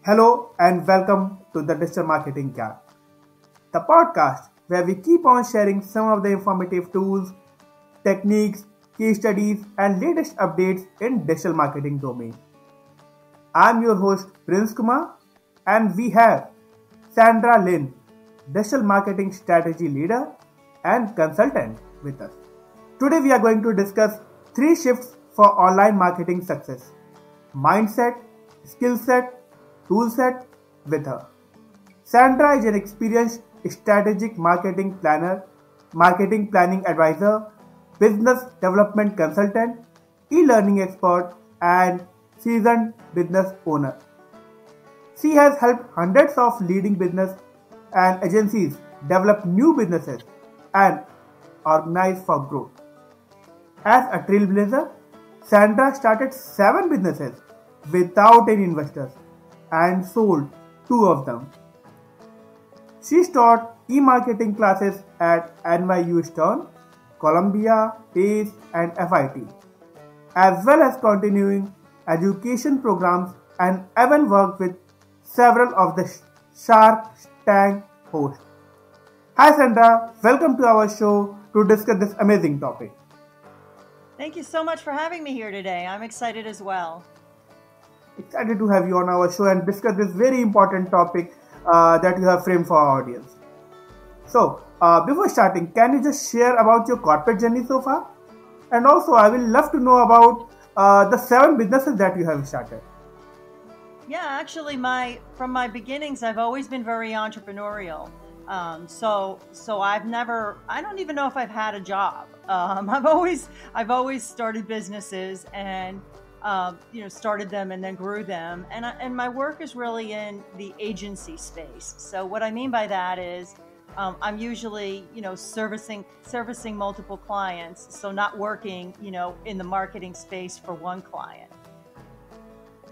Hello and welcome to the Digital Marketing Camp, the podcast where we keep on sharing some of the informative tools, techniques, case studies, and latest updates in digital marketing domain. I'm your host Prince Kumar, and we have Sandra Lynn, digital marketing strategy leader and consultant with us. Today we are going to discuss three shifts for online marketing success: mindset, skill set, tool set with her. Sandra is an experienced strategic marketing planning advisor, business development consultant, e-learning expert, and seasoned business owner. She has helped hundreds of leading business and agencies develop new businesses and organize for growth. As a trailblazer, Sandra started 7 businesses without any investors and sold 2 of them. She taught e-marketing classes at NYU Stern, Columbia, Pace, and FIT, as well as continuing education programs and even worked with several of the Shark Tank hosts. Hi Sandra, welcome to our show to discuss this amazing topic. Thank you so much for having me here today. I'm excited as well. Excited to have you on our show and discuss this very important topic that you have framed for our audience. So, before starting, can you just share about your corporate journey so far? And also, I will love to know about the 7 businesses that you have started. Yeah, actually, from my beginnings, I've always been very entrepreneurial. So I don't even know if I've had a job. I've always started businesses and started them and then grew them. And my work is really in the agency space. So what I mean by that is I'm usually, servicing multiple clients. So not working, in the marketing space for one client.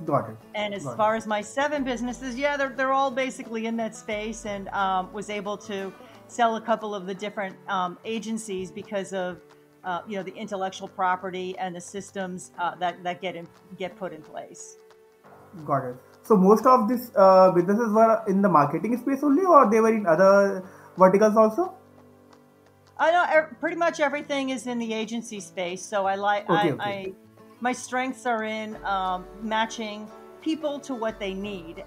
Got it. And as far as my 7 businesses, they're all basically in that space, and was able to sell a couple of the different agencies because of the intellectual property and the systems that get put in place. Got it. So most of these businesses were in the marketing space only, or they were in other verticals also? I know pretty much everything is in the agency space. So Okay. my strengths are in matching people to what they need.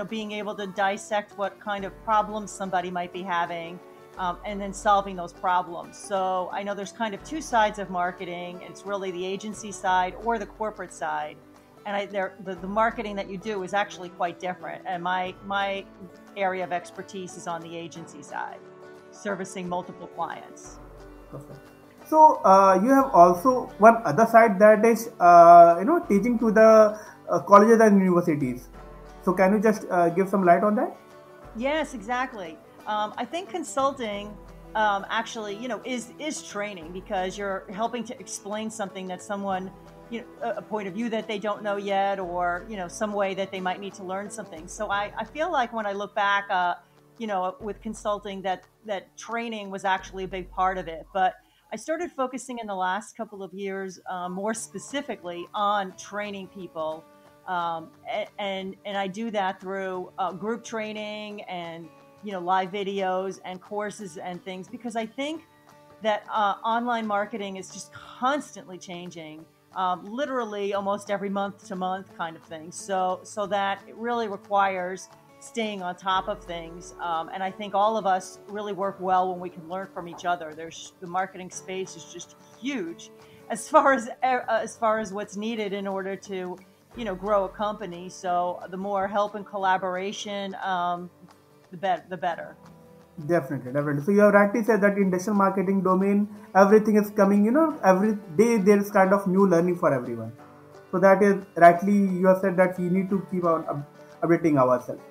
Being able to dissect what kind of problems somebody might be having. And then solving those problems. So I know there's kind of 2 sides of marketing. It's really the agency side or the corporate side. And the marketing that you do is actually quite different. And my area of expertise is on the agency side, servicing multiple clients. Perfect. So you have also one other side that is teaching to the colleges and universities. So can you just give some light on that? Yes, exactly. I think consulting actually, is training, because you're helping to explain something that someone, a point of view that they don't know yet, or, some way that they might need to learn something. So I feel like when I look back, with consulting, that training was actually a big part of it. But I started focusing in the last couple of years more specifically on training people. And I do that through group training and live videos and courses and things, because I think that online marketing is just constantly changing, literally almost every month to month kind of thing. So that it really requires staying on top of things. And I think all of us really work well when we can learn from each other. The marketing space is just huge as far as what's needed in order to grow a company. So the more help and collaboration, the better. Definitely. So you have rightly said that in digital marketing domain, everything is coming, every day there is kind of new learning for everyone. So that is rightly you have said that we need to keep on updating ourselves.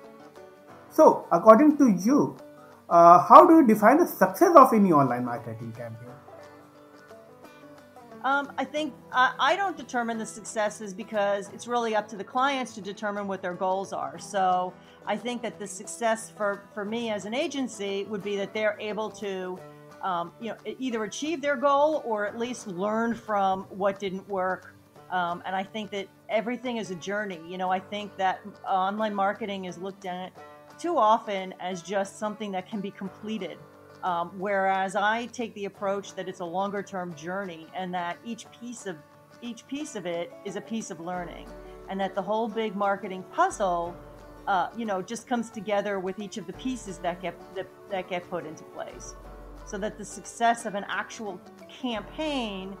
So according to you, how do you define the success of any online marketing campaign? I think I don't determine the successes, because it's really up to the clients to determine what their goals are. So I think that the success for me as an agency would be that they're able to either achieve their goal or at least learn from what didn't work. And I think that everything is a journey. I think that online marketing is looked at too often as just something that can be completed. Whereas I take the approach that it's a longer term journey, and that each piece of it is a piece of learning, and that the whole big marketing puzzle, just comes together with each of the pieces that get put into place, so that the success of an actual campaign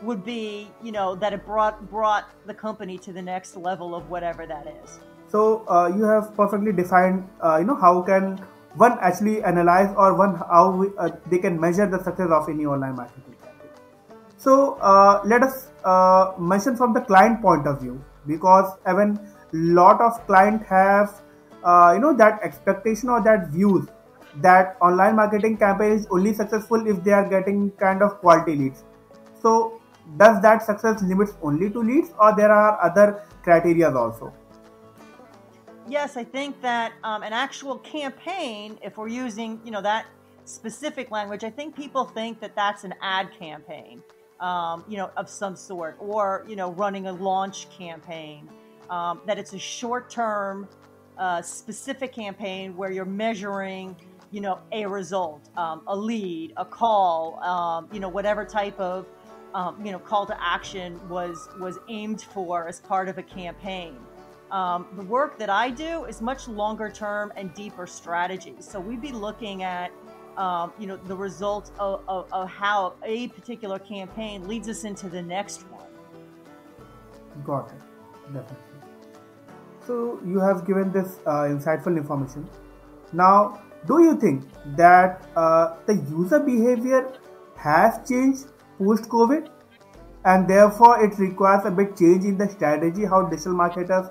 would be, that it brought the company to the next level of whatever that is. So you have perfectly defined, how can one actually analyze, or how they can measure the success of any online marketing campaign. So let us mention from the client point of view, because even lot of client have that expectation or that views that online marketing campaign is only successful if they are getting kind of quality leads. So does that success limits only to leads, or there are other criteria also? Yes, I think that an actual campaign, if we're using, that specific language, I think people think that that's an ad campaign, of some sort, or, running a launch campaign, that it's a short-term, specific campaign where you're measuring, a result, a lead, a call, whatever type of, call to action was aimed for as part of a campaign. The work that I do is much longer term and deeper strategies. So we'd be looking at, the results of how a particular campaign leads us into the next one. Got it. Definitely. So you have given this insightful information. Now, do you think that the user behavior has changed post-COVID, and therefore it requires a bit change in the strategy how digital marketers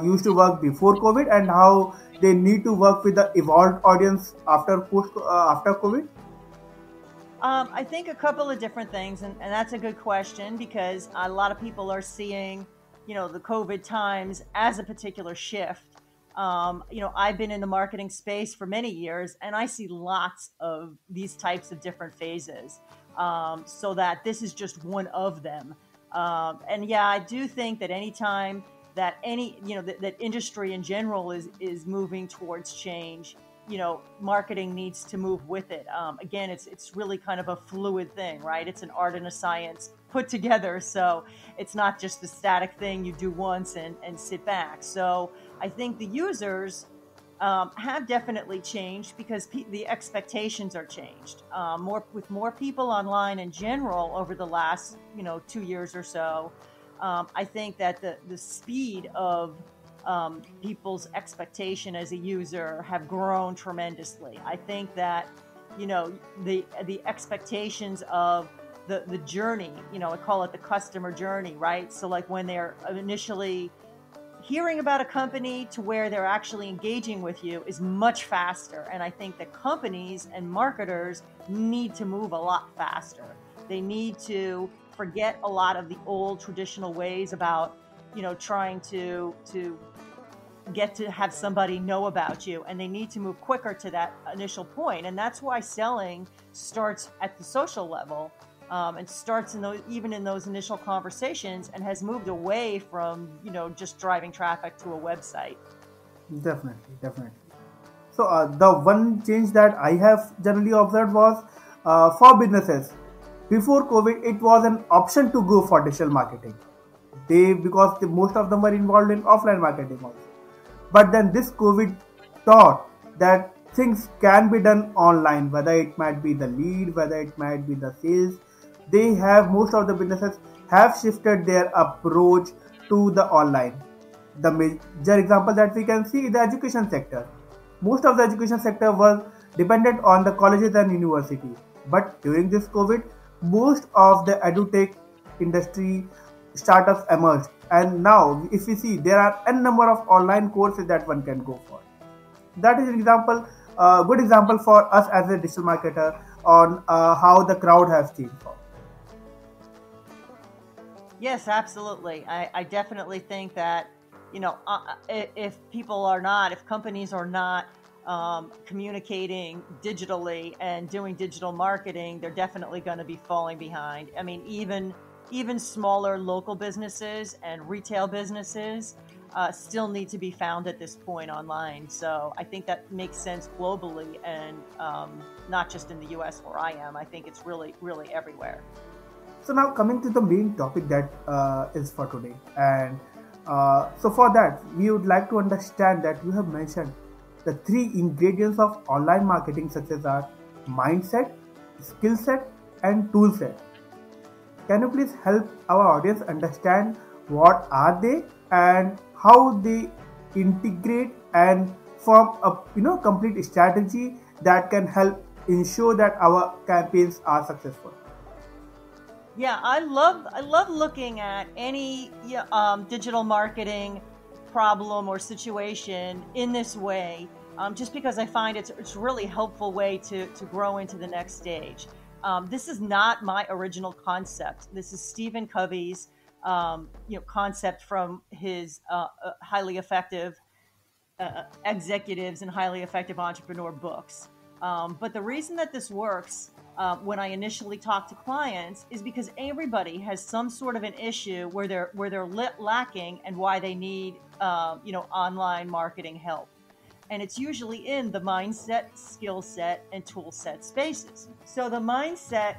used to work before COVID, and how they need to work with the evolved audience after COVID? I think a couple of different things, and that's a good question, because a lot of people are seeing, the COVID times as a particular shift. I've been in the marketing space for many years, and I see lots of these types of different phases. So that this is just one of them. And yeah, I do think that anytime that that industry in general is moving towards change, marketing needs to move with it. Again, it's really kind of a fluid thing, right? It's an art and a science put together. So it's not just a static thing you do once and sit back. So I think the users have definitely changed, because the expectations are changed. With more people online in general over the last 2 years or so. I think that the speed of people's expectation as a user have grown tremendously. I think that the expectations of the journey, I call it the customer journey, right? So like when they're initially hearing about a company to where they're actually engaging with you is much faster. And I think that companies and marketers need to move a lot faster. They need to forget a lot of the old traditional ways about, trying to get to have somebody know about you. And they need to move quicker to that initial point. And that's why selling starts at the social level. And starts even in those initial conversations, and has moved away from, just driving traffic to a website. Definitely. So the one change that I have generally observed was for businesses. Before COVID, it was an option to go for digital marketing. Because most of them were involved in offline marketing also. But then this COVID taught that things can be done online, whether it might be the lead, whether it might be the sales. Most of the businesses have shifted their approach to the online. The major example that we can see is the education sector. Most of the education sector was dependent on the colleges and universities. But during this COVID, most of the edutech industry startups emerged. And now, if we see, there are n number of online courses that one can go for. That is an example, good example for us as a digital marketer on how the crowd has changed. Yes, absolutely. I definitely think that, if companies are not communicating digitally and doing digital marketing, they're definitely going to be falling behind. I mean, even even smaller local businesses and retail businesses still need to be found at this point online. So I think that makes sense globally, and not just in the US where I am. I think it's really, really everywhere. So now coming to the main topic that is for today, and so for that we would like to understand that you have mentioned the three ingredients of online marketing, such as our mindset, skill set, and tool set. Can you please help our audience understand what are they and how they integrate and form a complete strategy that can help ensure that our campaigns are successful? Yeah, I love looking at any digital marketing problem or situation in this way, just because I find it's a really helpful way to grow into the next stage. This is not my original concept. This is Stephen Covey's concept from his highly effective executives and highly effective entrepreneur books. But the reason that this works when I initially talk to clients is because everybody has some sort of an issue where they're lacking and why they need online marketing help. And it's usually in the mindset, skill set, and tool set spaces. So the mindset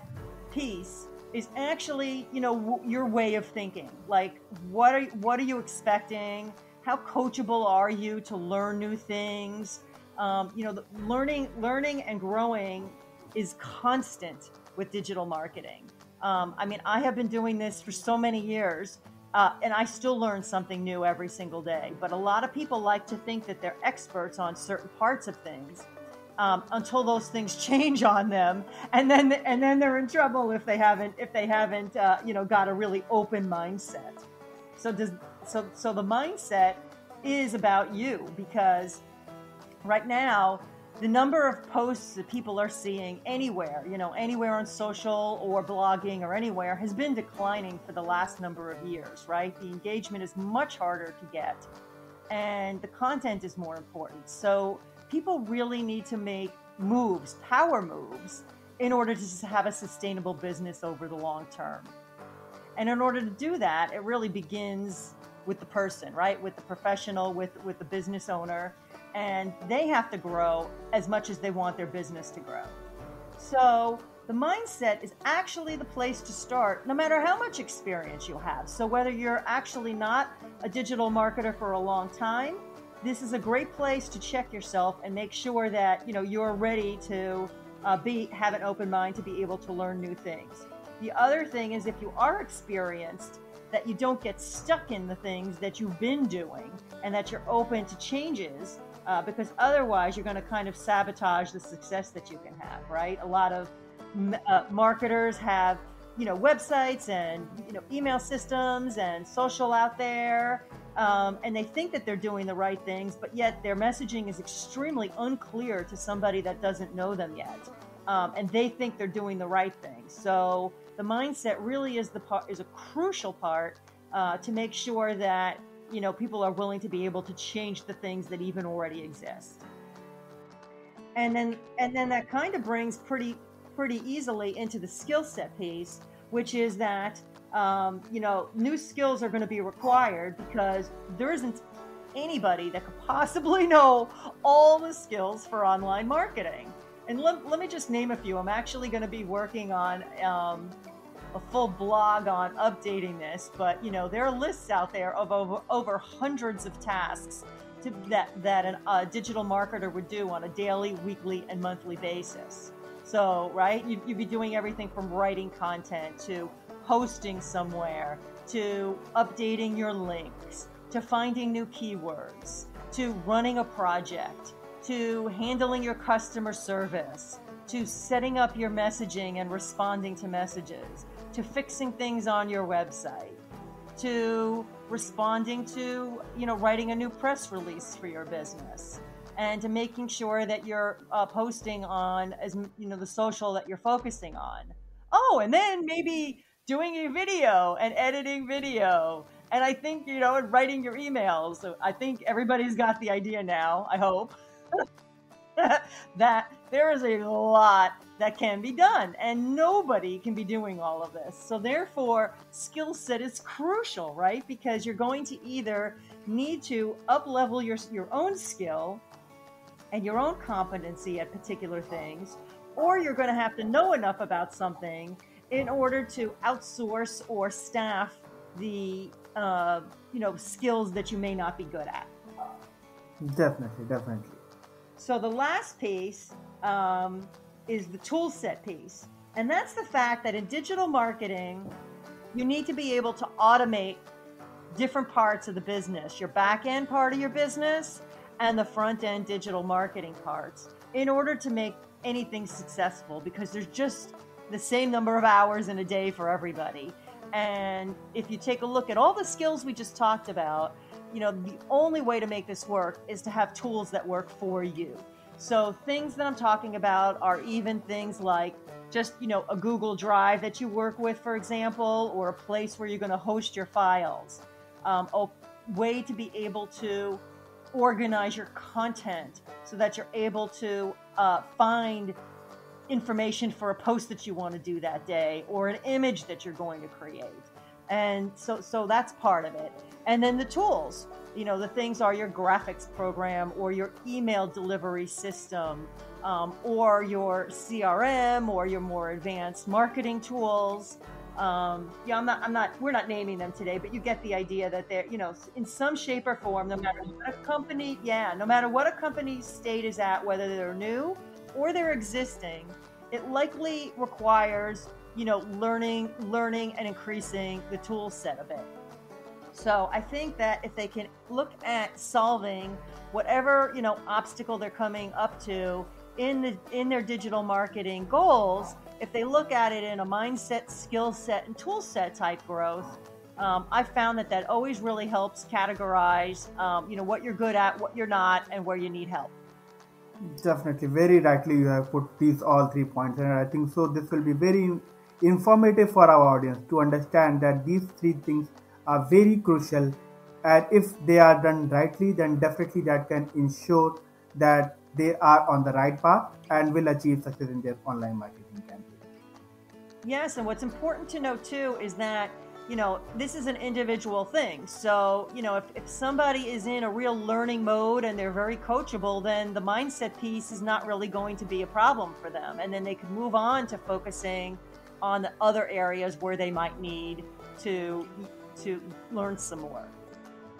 piece is actually, your way of thinking. Like, what are you expecting? How coachable are you to learn new things? The learning and growing is constant with digital marketing. I have been doing this for so many years, and I still learn something new every single day. But a lot of people like to think that they're experts on certain parts of things, until those things change on them, and then they're in trouble if they haven't got a really open mindset. So the mindset is about you, because right now the number of posts that people are seeing anywhere on social or blogging or anywhere has been declining for the last number of years, right? The engagement is much harder to get, and the content is more important. So people really need to make moves, power moves, in order to have a sustainable business over the long term. And in order to do that, it really begins with the person, right? With the professional, with the business owner. And they have to grow as much as they want their business to grow. So the mindset is actually the place to start, no matter how much experience you have. So whether you're actually not a digital marketer for a long time, this is a great place to check yourself and make sure that you're ready to have an open mind to be able to learn new things. The other thing is, if you are experienced, that you don't get stuck in the things that you've been doing, and that you're open to changes, because otherwise you're going to kind of sabotage the success that you can have, right? A lot of marketers have websites and email systems and social out there, and they think that they're doing the right things, but yet their messaging is extremely unclear to somebody that doesn't know them yet, and they think they're doing the right thing. So the mindset really is a crucial part to make sure that people are willing to be able to change the things that even already exist. And then that kind of brings pretty easily into the skill set piece, which is that new skills are going to be required, because there isn't anybody that could possibly know all the skills for online marketing. And let me just name a few. I'm actually going to be working on a full blog on updating this, but there are lists out there of over hundreds of tasks that a digital marketer would do on a daily, weekly, and monthly basis. So, right, you'd be doing everything from writing content to posting somewhere, to updating your links, to finding new keywords, to running a project, to handling your customer service, to setting up your messaging and responding to messages, to fixing things on your website, to responding to, writing a new press release for your business, and to making sure that you're posting on the social that you're focusing on. Oh, and then maybe doing a video and editing video. And I think, and writing your emails. So I think everybody's got the idea now, I hope. that there is a lot that can be done, and nobody can be doing all of this. So therefore, skill set is crucial, right? Because you're going to either need to up-level your own skill and your own competency at particular things, or you're going to have to know enough about something in order to outsource or staff the skills that you may not be good at. Definitely. So the last piece is the tool set piece. And that's the fact that in digital marketing, you need to be able to automate different parts of the business, your back end part of your business and the front end digital marketing parts, in order to make anything successful, because there's just the same number of hours in a day for everybody. And if you take a look at all the skills we just talked about, the only way to make this work is to have tools that work for you. So things that I'm talking about are even things like just, a Google Drive that you work with, for example, or a place where you're going to host your files. A way to be able to organize your content so that you're able to find information for a post that you want to do that day, or an image that you're going to create. And so that's part of it. And then the tools, the things are your graphics program, or your email delivery system, or your CRM, or your more advanced marketing tools. We're not naming them today, but you get the idea that they're, in some shape or form, no matter what a company's state is at, whether they're new or they're existing, it likely requires, learning and increasing the tool set a bit. So I think that if they can look at solving whatever, obstacle they're coming up to in their digital marketing goals, if they look at it in a mindset, skill set, and tool set type growth, I found that always really helps categorize, what you're good at, what you're not, and where you need help. Definitely, very rightly you have put these all 3 points, and I think so this will be very informative for our audience to understand that these 3 things are very crucial, and if they are done rightly, then definitely that can ensure that they are on the right path and will achieve success in their online marketing campaign. Yes, and what's important to know too is that, this is an individual thing. So, if somebody is in a real learning mode and they're very coachable, then the mindset piece is not really going to be a problem for them. And then they can move on to focusing on the other areas where they might need to learn some more,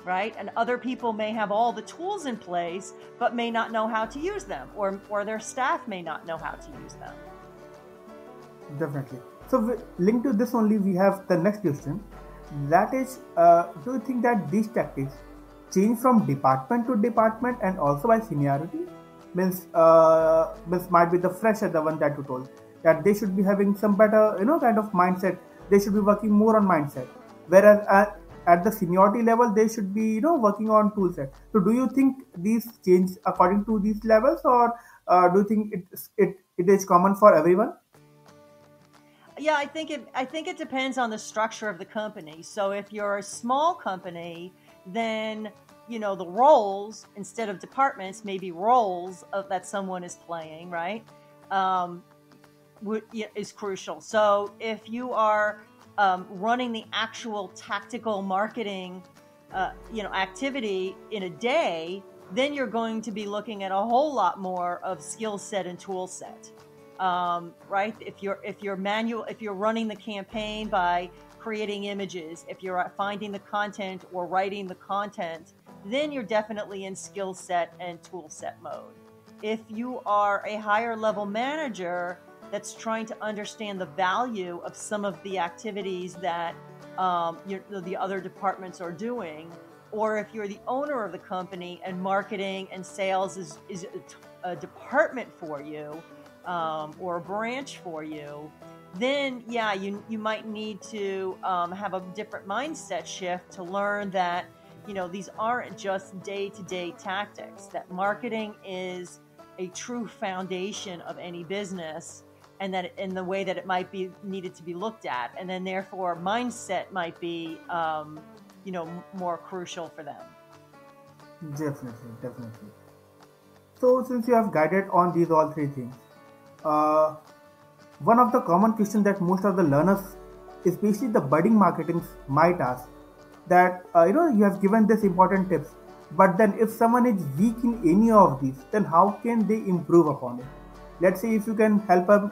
right? And other people may have all the tools in place, but may not know how to use them, or their staff may not know how to use them. Definitely. So linked to this only, we have the next question. That is, do you think that these tactics change from department to department and also by seniority? Means might be the fresher, the one that you told, that they should be having some better, kind of mindset. They should be working more on mindset. Whereas at the seniority level, they should be, working on tool set. So do you think these change according to these levels, or do you think it is common for everyone? Yeah, I think it depends on the structure of the company. So if you're a small company, then the roles instead of departments may be roles that someone is playing, right? Is crucial. So if you are running the actual tactical marketing, activity in a day, then you're going to be looking at a whole lot more of skill set and tool set. Right? If you're running the campaign by creating images, if you're finding the content or writing the content, then you're definitely in skill set and tool set mode. If you are a higher level manager that's trying to understand the value of some of the activities that the other departments are doing, or if you're the owner of the company and marketing and sales is a department for you, or a branch for you, then you might need to have a different mindset shift to learn that these aren't just day-to-day tactics, that marketing is a true foundation of any business, and that in the way that it might be needed to be looked at, and then therefore mindset might be more crucial for them. Definitely. So since you have guided on these all three things, uh, one of the common questions that most of the learners, especially the budding marketings, might ask that you have given this important tips, but then if someone is weak in any of these, then how can they improve upon it? Let's say if you can help them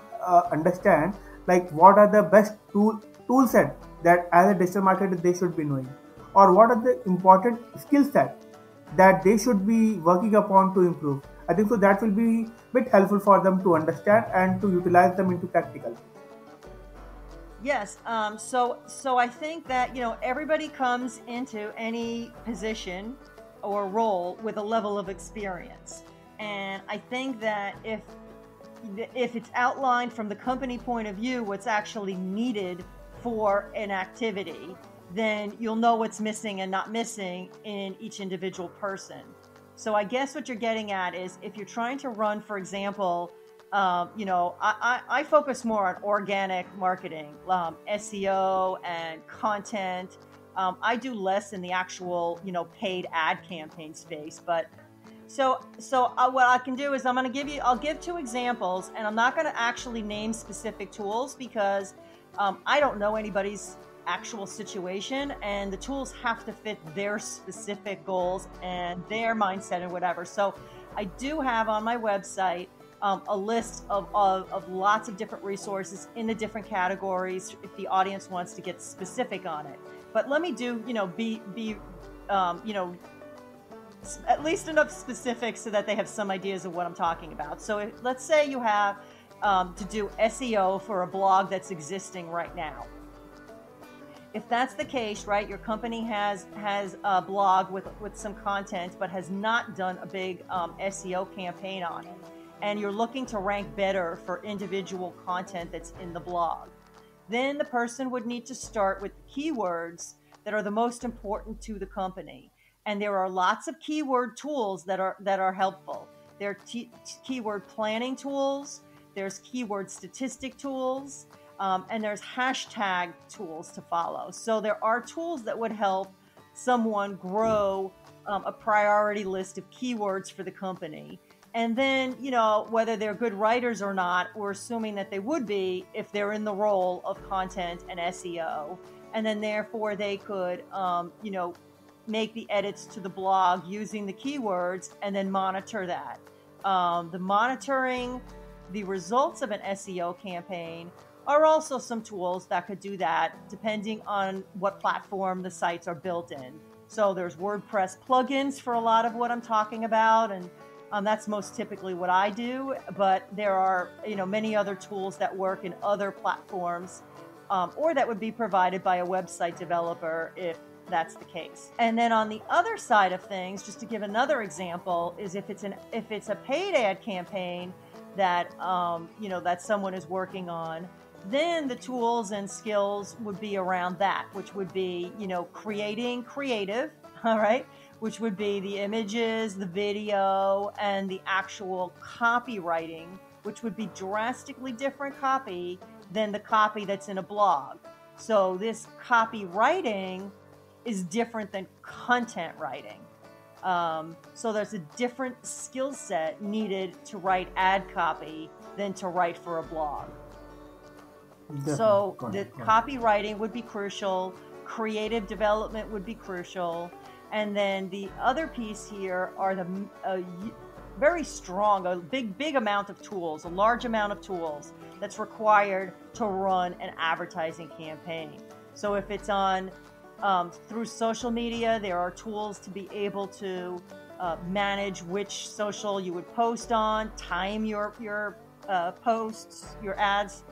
understand like what are the best tool set that as a digital marketer they should be knowing, or what are the important skill set that they should be working upon to improve. I think so that will be bit helpful for them to understand and to utilize them into practical. Yes. So I think that everybody comes into any position or role with a level of experience, and I think that if it's outlined from the company point of view, what's actually needed for an activity, then you'll know what's missing and not missing in each individual person. So I guess what you're getting at is if you're trying to run, for example, I focus more on organic marketing, SEO and content. I do less in the actual, paid ad campaign space. But what I can do is I'll give two examples, and I'm not going to actually name specific tools because I don't know anybody's actual situation, and the tools have to fit their specific goals and their mindset and whatever. So I do have on my website a list of lots of different resources in the different categories if the audience wants to get specific on it. But let me be at least enough specific so that they have some ideas of what I'm talking about. So let's say you have to do SEO for a blog that's existing right now. If that's the case, right, your company has a blog with some content but has not done a big SEO campaign on it, and you're looking to rank better for individual content that's in the blog, then the person would need to start with keywords that are the most important to the company. And there are lots of keyword tools that are helpful. There are keyword planning tools, there's keyword statistic tools, and there's hashtag tools to follow. So there are tools that would help someone grow a priority list of keywords for the company. And then, whether they're good writers or not, we're assuming that they would be if they're in the role of content and SEO. And then therefore they could, make the edits to the blog using the keywords and then monitor that. The monitoring the results of an SEO campaign are also some tools that could do that depending on what platform the sites are built in. So there's WordPress plugins for a lot of what I'm talking about, and that's most typically what I do. But there are many other tools that work in other platforms, or that would be provided by a website developer if that's the case. And then on the other side of things, just to give another example, is if it's a paid ad campaign that that someone is working on, then the tools and skills would be around that, which would be creating creative, all right, which would be the images, the video, and the actual copywriting, which would be drastically different copy than the copy that's in a blog. So this copywriting is different than content writing. So there's a different skill set needed to write ad copy than to write for a blog. Definitely. So the copywriting would be crucial, creative development would be crucial, and then the other piece here are the very strong, a big amount of tools, a large amount of tools that's required to run an advertising campaign. So if it's on through social media, there are tools to be able to manage which social you would post on, time your posts, your ads,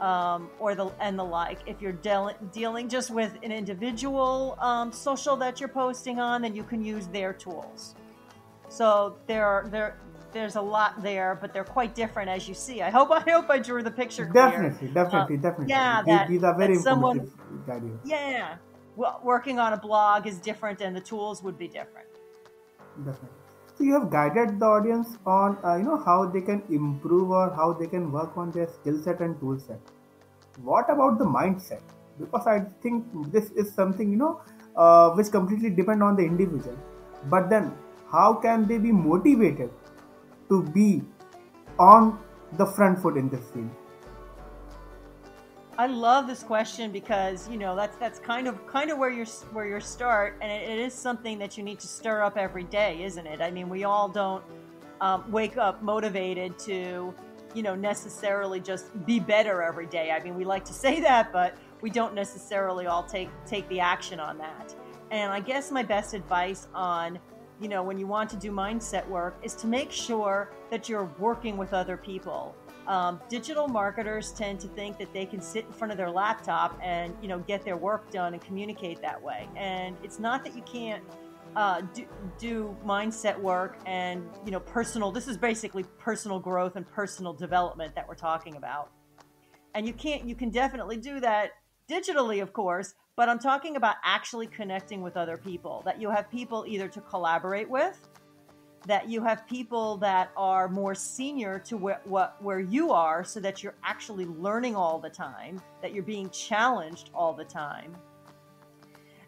or the like. If you're dealing just with an individual social that you're posting on, then you can use their tools. So there's a lot there, but they're quite different, as you see. I hope I drew the picture clear. Definitely. Yeah, these are very informative ideas. Yeah. Well, working on a blog is different, and the tools would be different. Definitely. So you have guided the audience on how they can improve or how they can work on their skill set and tool set. What about the mindset? Because I think this is something which completely depend on the individual. But then, how can they be motivated to be on the front foot in this field? I love this question because that's kind of where you start, and it is something that you need to stir up every day, isn't it? I mean, we all don't wake up motivated to necessarily just be better every day. I mean, we like to say that, but we don't necessarily all take the action on that. And I guess my best advice on when you want to do mindset work is to make sure that you're working with other people. Digital marketers tend to think that they can sit in front of their laptop and get their work done and communicate that way. And it's not that you can't do mindset work and personal. This is basically personal growth and personal development that we're talking about. And you can definitely do that digitally, of course. But I'm talking about actually connecting with other people. That you have people either to collaborate with, that you have people that are more senior to where you are, so that you're actually learning all the time, that you're being challenged all the time.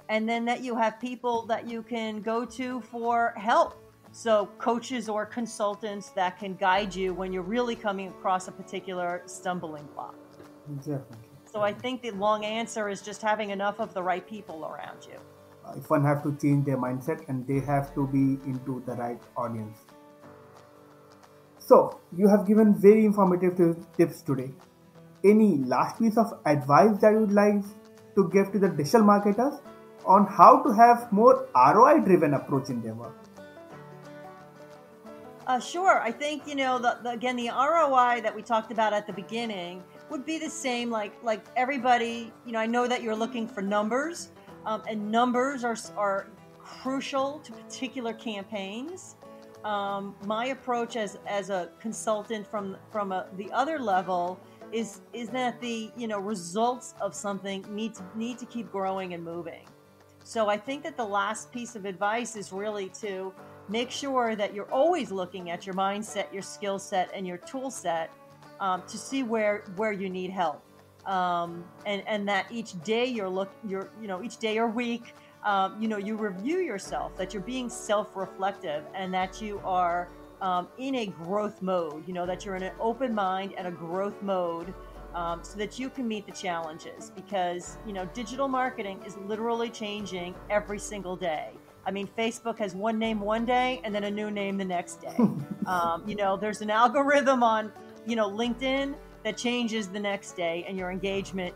And then that you have people that you can go to for help. So coaches or consultants that can guide you when you're really coming across a particular stumbling block. Definitely. So I think the long answer is just having enough of the right people around you. If one have to change their mindset, and they have to be into the right audience. So you have given very informative tips today. Any last piece of advice that you would like to give to the digital marketers on how to have more ROI driven approach in their work? Sure. I think, again, the ROI that we talked about at the beginning would be the same, like everybody, I know that you're looking for numbers, and numbers are crucial to particular campaigns. My approach as a consultant from the other level is that the results of something need to keep growing and moving. So I think that the last piece of advice is really to make sure that you're always looking at your mindset, your skill set, and your tool set to see where you need help. And that each day each day or week, you review yourself, that you're being self-reflective, and that you are in a growth mode, that you're in an open mind and a growth mode, so that you can meet the challenges, because, digital marketing is literally changing every single day. I mean, Facebook has one name one day and then a new name the next day. There's an algorithm on, LinkedIn that changes the next day, and your engagement,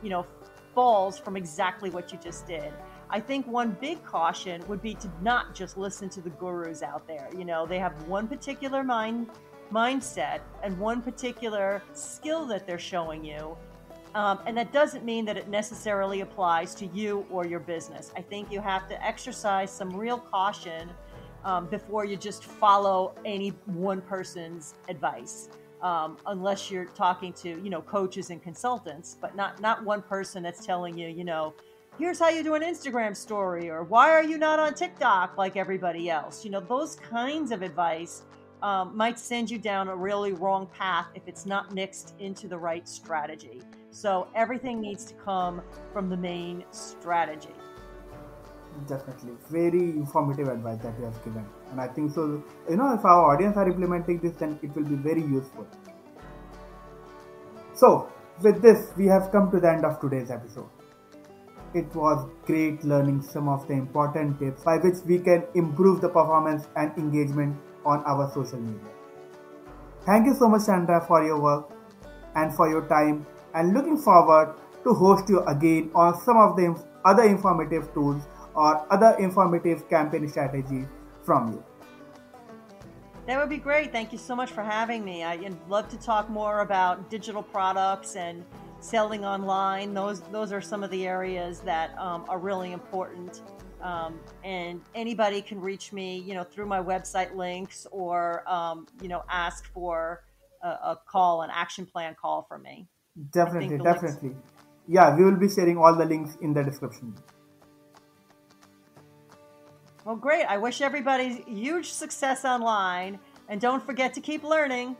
falls from exactly what you just did. I think one big caution would be to not just listen to the gurus out there. They have one particular mindset and one particular skill that they're showing you. And that doesn't mean that it necessarily applies to you or your business. I think you have to exercise some real caution before you just follow any one person's advice. Unless you're talking to, coaches and consultants, but not one person that's telling you, here's how you do an Instagram story, or why are you not on TikTok like everybody else? Those kinds of advice might send you down a really wrong path if it's not mixed into the right strategy. So everything needs to come from the main strategy. Definitely. Very informative advice that you have given. And I think so, if our audience are implementing this, then it will be very useful. So, with this, we have come to the end of today's episode. It was great learning some of the important tips by which we can improve the performance and engagement on our social media. Thank you so much, Sandra, for your work and for your time, and looking forward to host you again on some of the other informative tools or other informative campaign strategies from you. That would be great. Thank you so much for having me. I'd love to talk more about digital products and selling online. Those are some of the areas that are really important. And anybody can reach me, through my website links, or ask for a call, an action plan call from me. Definitely. Yeah, we will be sharing all the links in the description. Well, great. I wish everybody huge success online, and don't forget to keep learning.